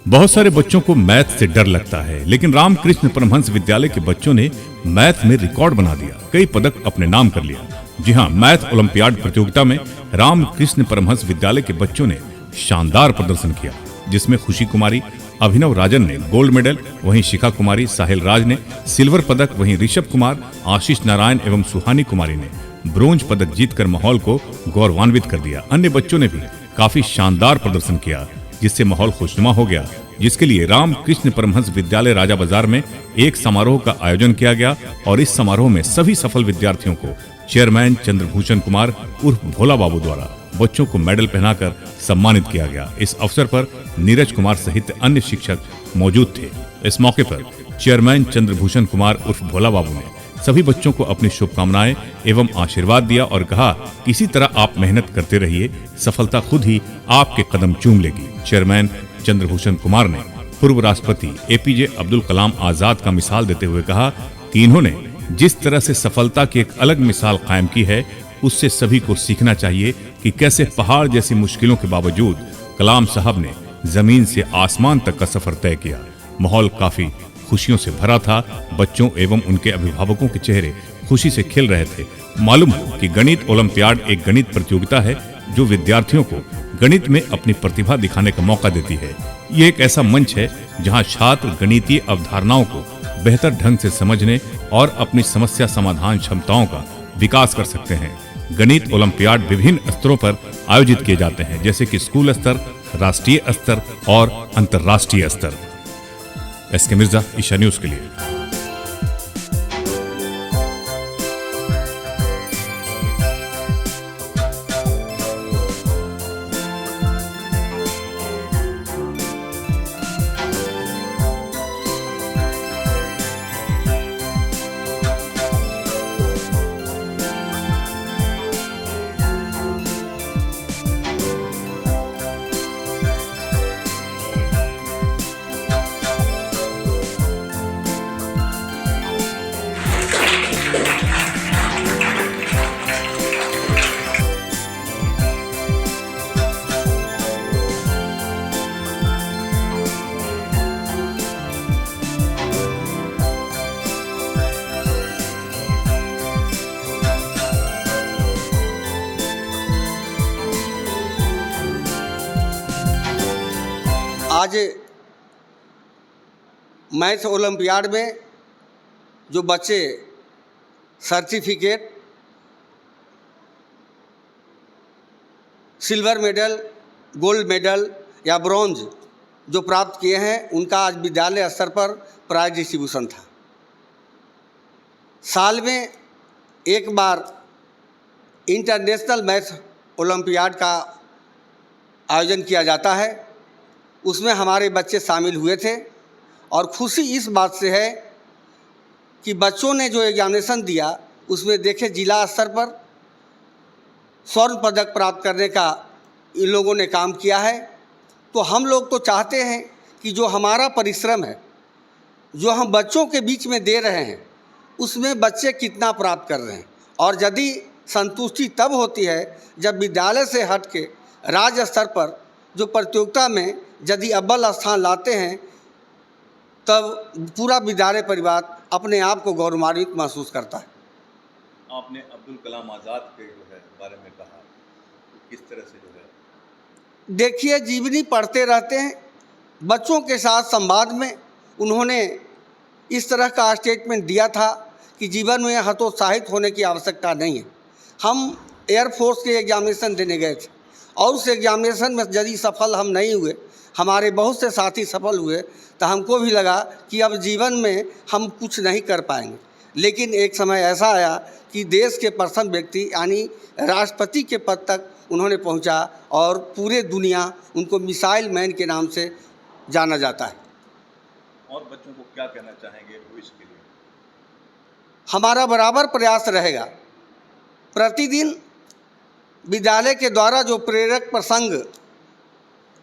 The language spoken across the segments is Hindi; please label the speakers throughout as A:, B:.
A: बहुत सारे बच्चों को मैथ से डर लगता है, लेकिन रामकृष्ण परमहंस विद्यालय के बच्चों ने मैथ में रिकॉर्ड बना दिया, कई पदक अपने नाम कर लिया। जी हाँ, मैथ ओलंपियाड प्रतियोगिता में रामकृष्ण परमहंस विद्यालय के बच्चों ने शानदार प्रदर्शन किया, जिसमें खुशी कुमारी, अभिनव राजन ने गोल्ड मेडल, वहीं शिखा कुमारी, साहिल राज ने सिल्वर पदक, वहीं ऋषभ कुमार, आशीष नारायण एवं सुहानी कुमारी ने ब्रोंज पदक जीतकर माहौल को गौरवान्वित कर दिया। अन्य बच्चों ने भी काफी शानदार प्रदर्शन किया, जिससे माहौल खुशनुमा हो गया, जिसके लिए रामकृष्ण परमहंस विद्यालय राजा बाजार में एक समारोह का आयोजन किया गया और इस समारोह में सभी सफल विद्यार्थियों को चेयरमैन चंद्रभूषण कुमार उर्फ भोला बाबू द्वारा बच्चों को मेडल पहनाकर सम्मानित किया गया। इस अवसर पर नीरज कुमार सहित अन्य शिक्षक मौजूद थे। इस मौके पर चेयरमैन चंद्रभूषण कुमार उर्फ भोला बाबू ने सभी बच्चों को अपनी शुभकामनाएं एवं आशीर्वाद दिया और कहा, इसी तरह आप मेहनत करते रहिए, सफलता खुद ही आपके कदम चूम लेगी। चेयरमैन चंद्रभूषण कुमार ने पूर्व राष्ट्रपति एपीजे अब्दुल कलाम आजाद का मिसाल देते हुए कहा कि इन्होंने जिस तरह से सफलता की एक अलग मिसाल कायम की है, उससे सभी को सीखना चाहिए कि कैसे पहाड़ जैसी मुश्किलों के बावजूद कलाम साहब ने जमीन से आसमान तक का सफर तय किया। माहौल काफी खुशियों से भरा था। बच्चों एवं उनके अभिभावकों के चेहरे खुशी से खिल रहे थे। मालूम हो कि गणित ओलंपियाड एक गणित प्रतियोगिता है जो विद्यार्थियों को गणित में अपनी प्रतिभा दिखाने का मौका देती है। ये एक ऐसा मंच है जहां छात्र गणितीय अवधारणाओं को बेहतर ढंग से समझने और अपनी समस्या समाधान क्षमताओं का विकास कर सकते हैं। गणित ओलंपियाड विभिन्न स्तरों पर आयोजित किए जाते हैं, जैसे कि स्कूल स्तर, राष्ट्रीय स्तर और अंतर्राष्ट्रीय स्तर। एसके मिर्जा, ईशा न्यूज के लिए।
B: आज मैथ ओलंपियाड में जो बच्चे certificate, silver medal, gold medal या ब्रॉन्ज जो प्राप्त किए हैं, उनका आज विद्यालय स्तर पर प्राइज डिस्ट्रीब्यूशन था। साल में एक बार इंटरनेशनल मैथ ओलंपियाड का आयोजन किया जाता है। उसमें हमारे बच्चे शामिल हुए थे और खुशी इस बात से है कि बच्चों ने जो एग्जामिनेशन दिया उसमें देखे जिला स्तर पर स्वर्ण पदक प्राप्त करने का इन लोगों ने काम किया है। तो हम लोग तो चाहते हैं कि जो हमारा परिश्रम है, जो हम बच्चों के बीच में दे रहे हैं, उसमें बच्चे कितना प्राप्त कर रहे हैं। और यदि संतुष्टि तब होती है जब विद्यालय से हट के राज्य स्तर पर जो प्रतियोगिता में यदि अव्वल स्थान लाते हैं, तब पूरा विद्यालय परिवार अपने आप को गौरवान्वित महसूस करता है।
C: आपने अब्दुल कलाम आज़ाद के जो है बारे में कहा, तो किस तरह से जो है?
B: देखिए, जीवनी पढ़ते रहते हैं, बच्चों के साथ संवाद में उन्होंने इस तरह का स्टेटमेंट दिया था कि जीवन में हतोत्साहित होने की आवश्यकता नहीं है। हम एयरफोर्स के एग्जामिनेशन देने गए थे और उस एग्जामिनेशन में यदि सफल हम नहीं हुए, हमारे बहुत से साथी सफल हुए, तो हमको भी लगा कि अब जीवन में हम कुछ नहीं कर पाएंगे। लेकिन एक समय ऐसा आया कि देश के प्रथम व्यक्ति यानी राष्ट्रपति के पद तक उन्होंने पहुंचा और पूरे दुनिया उनको मिसाइल मैन के नाम से जाना जाता है।
C: और बच्चों को क्या कहना चाहेंगे भविष्य के लिए?
B: हमारा बराबर प्रयास रहेगा। प्रतिदिन विद्यालय के द्वारा जो प्रेरक प्रसंग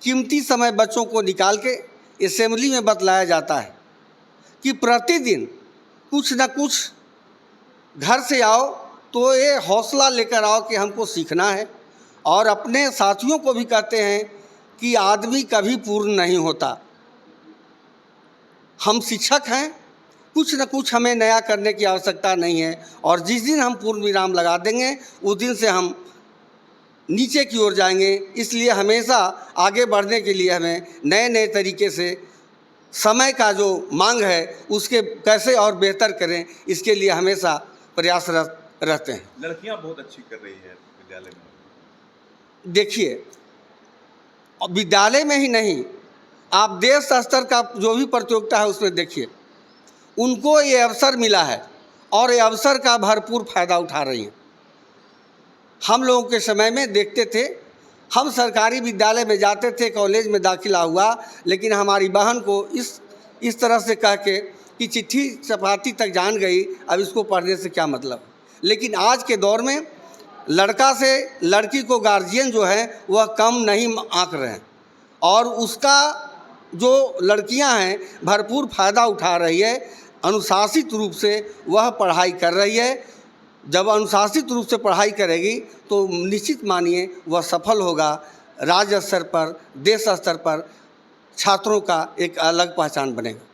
B: कीमती समय बच्चों को निकाल के असेंबली में बतलाया जाता है कि प्रतिदिन कुछ न कुछ घर से आओ तो ये हौसला लेकर आओ कि हमको सीखना है। और अपने साथियों को भी कहते हैं कि आदमी कभी पूर्ण नहीं होता, हम शिक्षक हैं, कुछ न कुछ हमें नया करने की आवश्यकता नहीं है, और जिस दिन हम पूर्ण विराम लगा देंगे उस दिन से हम नीचे की ओर जाएंगे। इसलिए हमेशा आगे बढ़ने के लिए हमें नए नए तरीके से समय का जो मांग है उसके कैसे और बेहतर करें, इसके लिए हमेशा प्रयासरत रहते हैं।
C: लड़कियां बहुत अच्छी कर रही है विद्यालय में।
B: देखिए, विद्यालय में ही नहीं, आप देश स्तर का जो भी प्रतियोगिता है उसमें देखिए, उनको ये अवसर मिला है और ये अवसर का भरपूर फ़ायदा उठा रही हैं। हम लोगों के समय में देखते थे, हम सरकारी विद्यालय में जाते थे, कॉलेज में दाखिला हुआ, लेकिन हमारी बहन को इस तरह से कह के कि चिट्ठी चपाती तक जान गई, अब इसको पढ़ने से क्या मतलब। लेकिन आज के दौर में लड़का से लड़की को गार्जियन जो है वह कम नहीं आंक रहे हैं, और उसका जो लड़कियां हैं भरपूर फ़ायदा उठा रही है। अनुशासित रूप से वह पढ़ाई कर रही है। जब अनुशासित रूप से पढ़ाई करेगी तो निश्चित मानिए वह सफल होगा। राज्य स्तर पर, देश स्तर पर छात्रों का एक अलग पहचान बनेगा।